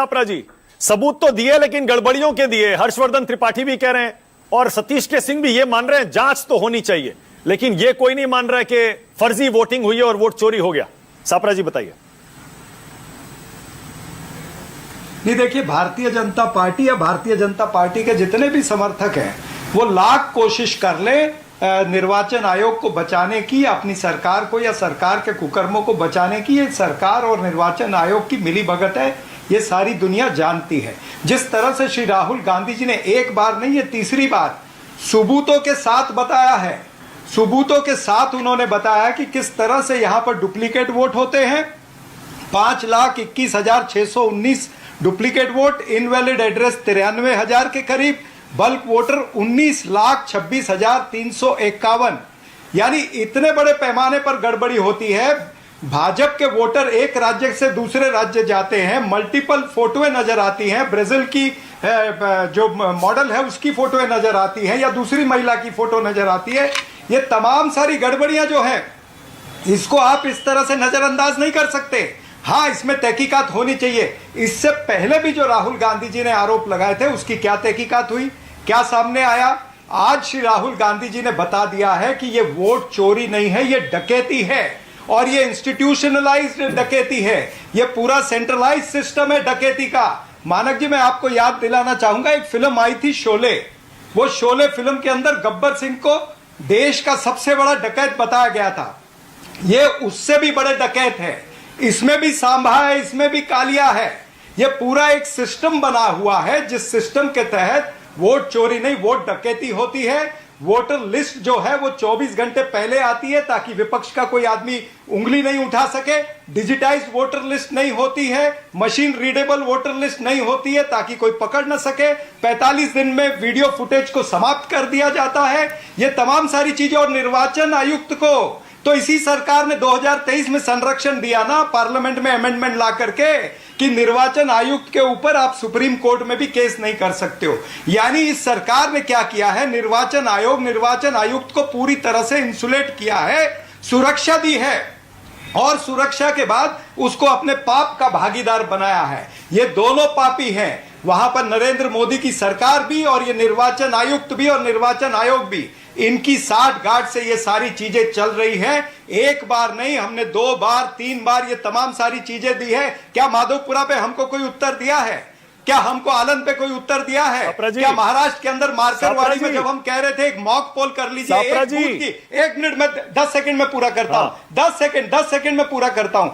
छापरा जी, सबूत तो दिए लेकिन गड़बड़ियों के दिए। हर्षवर्धन त्रिपाठी भी कह रहे हैं और सतीश के सिंह भी ये मान रहे हैं जांच तो होनी चाहिए, लेकिन ये कोई नहीं मान रहा है कि फर्जी वोटिंग हुई है और वोट चोरी हो गया। छापरा जी बताइए। नहीं, देखिए, भारतीय जनता पार्टी या भारतीय जनता पार्टी के जितने भी समर्थक हैं वो लाख कोशिश कर ले निर्वाचन आयोग को बचाने की, अपनी सरकार को या सरकार के कुकर्मों को बचाने की। ये सरकार और निर्वाचन आयोग की मिलीभगत है, ये सारी दुनिया जानती है। जिस तरह से श्री राहुल गांधी जी ने एक बार नहीं, ये तीसरी बार सबूतों के साथ बताया है, सबूतों के साथ उन्होंने बताया कि किस तरह से यहां पर डुप्लीकेट वोट होते हैं। 5,21,619 डुप्लीकेट वोट, इनवैलिड एड्रेस 93,000 के करीब, बल्क वोटर 19,26,351। यानी इतने बड़े पैमाने पर गड़बड़ी होती है। भाजपा के वोटर एक राज्य से दूसरे राज्य जाते हैं, मल्टीपल फोटोएं नजर आती हैं, ब्राजील की जो मॉडल है उसकी फोटोएं नजर आती हैं या दूसरी महिला की फोटो नजर आती है। ये तमाम सारी गड़बड़ियां जो हैं, इसको आप इस तरह से नजरअंदाज नहीं कर सकते। हाँ, इसमें तहकीकात होनी चाहिए। इससे पहले भी जो राहुल गांधी जी ने आरोप लगाए थे उसकी क्या तहकीकात हुई, क्या सामने आया? आज श्री राहुल गांधी जी ने बता दिया है कि ये वोट चोरी नहीं है, ये डकैती है, और ये इंस्टीट्यूशनलाइज्ड डकैती है, ये पूरा सेंट्रलाइज सिस्टम है डकैती का। मानक जी, मैं आपको याद दिलाना चाहूंगा, एक फिल्म आई थी शोले। वो शोले फिल्म के अंदर गब्बर सिंह को देश का सबसे बड़ा डकैत बताया गया था। ये उससे भी बड़े डकैत है। इसमें भी सांभा है, इसमें भी कालिया है। ये पूरा एक सिस्टम बना हुआ है जिस सिस्टम के तहत वोट चोरी नहीं, वोट डकैती होती है। वोटर लिस्ट जो है वो 24 घंटे पहले आती है ताकि विपक्ष का कोई आदमी उंगली नहीं उठा सके। डिजिटाइज्ड वोटर लिस्ट नहीं होती है, मशीन रीडेबल वोटर लिस्ट नहीं होती है ताकि कोई पकड़ न सके। 45 दिन में वीडियो फुटेज को समाप्त कर दिया जाता है। ये तमाम सारी चीजें, और निर्वाचन आयुक्त को तो इसी सरकार ने 2023 में संरक्षण दिया ना, पार्लियामेंट में अमेंडमेंट ला करके, कि निर्वाचन आयुक्त के ऊपर आप सुप्रीम कोर्ट में भी केस नहीं कर सकते हो। यानी इस सरकार ने क्या किया है, निर्वाचन आयुक्त को पूरी तरह से इंसुलेट किया है, सुरक्षा दी है, और सुरक्षा के बाद उसको अपने पाप का भागीदार बनाया है। ये दोनों पापी हैं, वहां पर नरेंद्र मोदी की सरकार भी और ये निर्वाचन आयुक्त भी और निर्वाचन आयोग भी। इनकी साठ गांठ से ये सारी चीजें चल रही है। एक बार नहीं, हमने 2 बार 3 बार ये तमाम सारी चीजें दी है। क्या माधोपुरा पे हमको कोई उत्तर दिया है? क्या हमको आलन पे कोई उत्तर दिया है? क्या महाराष्ट्र के अंदर मार्करवाड़ी में जब हम कह रहे थे एक मॉक पोल कर लीजिए, एक मिनट में 10 सेकंड में पूरा करता हूं, 10 सेकंड में पूरा करता हूं।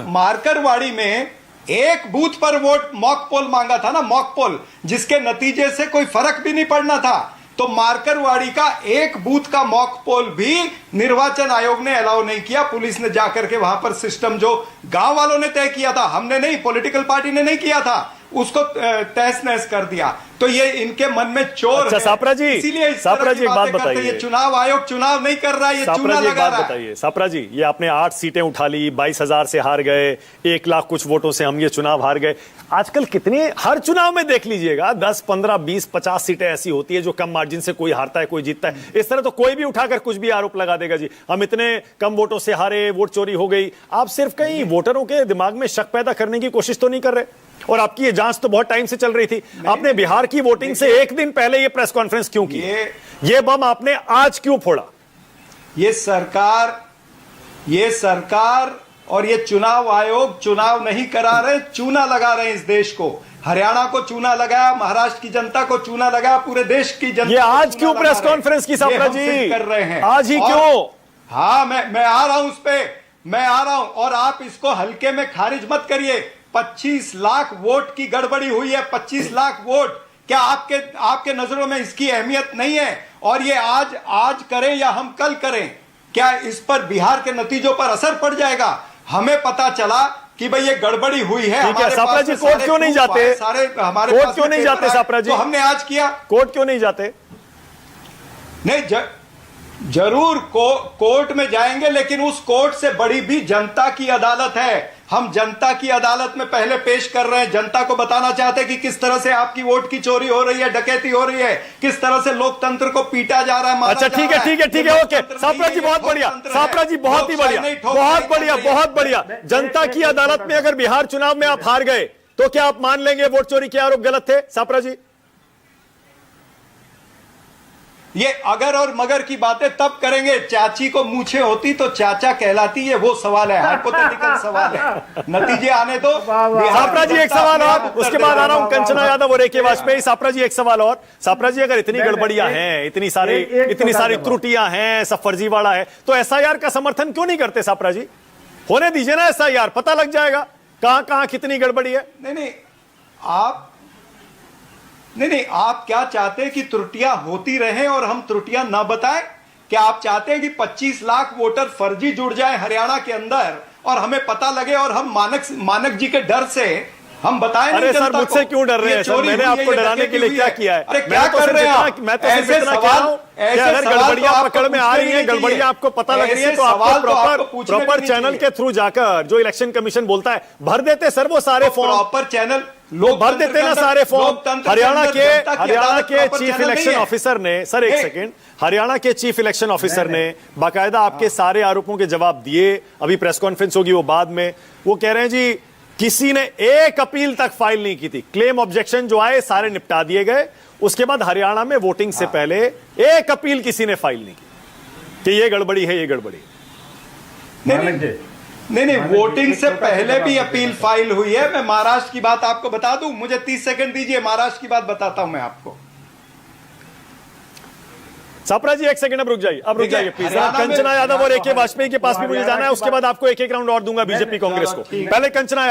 मार्करवाड़ी में एक बूथ पर वोट मॉक पोल मांगा था ना, मॉक पोल, जिसके नतीजे से कोई फर्क भी नहीं पड़ना था। तो मार्करवाड़ी का एक बूथ का मॉक पोल भी निर्वाचन आयोग ने अलाउ नहीं किया। पुलिस ने जाकर के वहां पर सिस्टम जो गांव वालों ने तय किया था, हमने नहीं, पॉलिटिकल पार्टी ने नहीं किया था, उसको तहस नहस कर दिया। तो ये इनके मन में चोर है। छापरा जी, इसीलिए छापरा जी एक बात बताइए, ये चुनाव आयोग चुनाव नहीं कर रहा है, ये चूना लगा रहा है। छापरा जी, ये आपने 8 सीटें उठा ली, 22,000 से हार गए, 1 लाख कुछ वोटों से हम ये चुनाव हार गए। आजकल कितने, हर चुनाव में देख लीजिएगा 10, 15, 20, 50 सीटें ऐसी होती है जो कम मार्जिन से कोई हारता है, कोई जीतता है। इस तरह तो कोई भी उठाकर कुछ भी आरोप लगा देगा जी, हम इतने कम वोटों से हारे, वोट चोरी हो गई। आप सिर्फ कहीं वोटरों के दिमाग में शक पैदा करने की कोशिश तो नहीं कर रहे? और आपकी ये जांच तो बहुत टाइम से चल रही थी। आपने बिहार की वोटिंग से एक दिन पहले ये प्रेस कॉन्फ्रेंस क्यों की? ये बम आपने आज क्यों फोड़ा? ये सरकार और ये चुनाव आयोग चुनाव नहीं करा रहे, चूना लगा रहे हैं इस देश को। हरियाणा को चूना लगाया, महाराष्ट्र की जनता को चूना लगाया, पूरे देश की जनता। ये आज क्यों प्रेस कॉन्फ्रेंस की छापरा जी कर रहे हैं? आज ही क्यों? हाँ, मैं आ रहा हूं उस पे, मैं आ रहा हूं, और आप इसको हल्के में खारिज मत करिए। 25 लाख वोट की गड़बड़ी हुई है, 25 लाख वोट। क्या आपके नजरों में इसकी अहमियत नहीं है? और ये आज करें या हम कल करें, क्या इस पर बिहार के नतीजों पर असर पड़ जाएगा? हमें पता चला कि भाई ये गड़बड़ी हुई है। छापरा जी, कोर्ट क्यों नहीं जाते? हमारे कोर्ट क्यों नहीं जाते छापरा जी? तो हमने आज किया। कोर्ट क्यों नहीं जाते? नहीं, जरूर कोर्ट में जाएंगे, लेकिन उस कोर्ट से बड़ी भी जनता की अदालत है। हम जनता की अदालत में पहले पेश कर रहे हैं, जनता को बताना चाहते हैं कि किस तरह से आपकी वोट की चोरी हो रही है, डकैती हो रही है, किस तरह से लोकतंत्र को पीटा जा रहा है। अच्छा, ठीक है, ओके। छापरा जी बहुत बढ़िया, छापरा जी बहुत ही बढ़िया, बहुत बढ़िया। जनता की अदालत में अगर बिहार चुनाव में आप हार गए तो क्या आप मान लेंगे वोट चोरी के आरोप गलत थे सापरा जी? ये अगर और मगर की बातें तब करेंगे, चाची को मूछे होती तो चाचा कहलाती, ये वो सवाल है, हाइपोथेटिकल सवाल है, नतीजे आने दो। सापरा जी एक सवाल और, उसके बाद आ रहा हूं कंचना यादव और AK वाजपेयी। सापरा जी एक सवाल और, सापरा जी अगर इतनी गड़बड़ियां हैं, इतनी सारी त्रुटियां हैं, सब फर्जीवाड़ा है, तो SIR का समर्थन क्यों नहीं करते सापरा जी? होने दीजिए ना SIR, पता लग जाएगा कहां कहां कितनी गड़बड़ी है। नहीं, आप क्या चाहते हैं कि त्रुटियां होती रहें और हम त्रुटियां ना बताएं? क्या आप चाहते हैं कि 25 लाख वोटर फर्जी जुड़ जाए हरियाणा के अंदर और हमें पता लगे और हम मानक जी के डर से हम बताएं? अरे सर, मुझसे क्यों डर रहे हैं सर? मैंने आपको डराने के लिए क्या किया है? अरे क्या कर रहे हैं आप? मैं तो ऐसे सवाल, अगर गड़बड़ियां पकड़ में आ रही हैं, गड़बड़ियां आपको पता लग रही है, तो आपको प्रॉपर चैनल के थ्रू जाकर, जो इलेक्शन कमिशन बोलता है, भर देते सर वो सारे फॉर्म। प्रॉपर चैनल लोग भर देते ना सारे फॉर्म। हरियाणा के चीफ इलेक्शन ऑफिसर ने, सर एक सेकंड, हरियाणा के चीफ इलेक्शन ऑफिसर ने बाकायदा आपके सारे आरोपों के जवाब दिए। अभी प्रेस कॉन्फ्रेंस होगी वो बाद में। वो कह रहे हैं जी किसी ने एक अपील तक फाइल नहीं की थी, क्लेम ऑब्जेक्शन जो आए सारे निपटा दिए गए। उसके बाद हरियाणा में वोटिंग से पहले एक अपील किसी ने फाइल नहीं की कि ये गड़बड़ी है, ये गड़बड़ी। नहीं, वोटिंग से पहले भी अपील फाइल हुई है। मैं महाराष्ट्र की बात आपको बता दूं, मुझे 30 सेकंड दीजिए, महाराष्ट्र की बात बताता हूं मैं आपको। सापरा जी एक सेकंड, अब रुक जाइए प्लीज। कंचना यादव और AK वाजपेयी के पास भी मुझे जाना है, उसके बाद आपको एक राउंड और दूंगा बीजेपी कांग्रेस को। पहले कंचना यादव।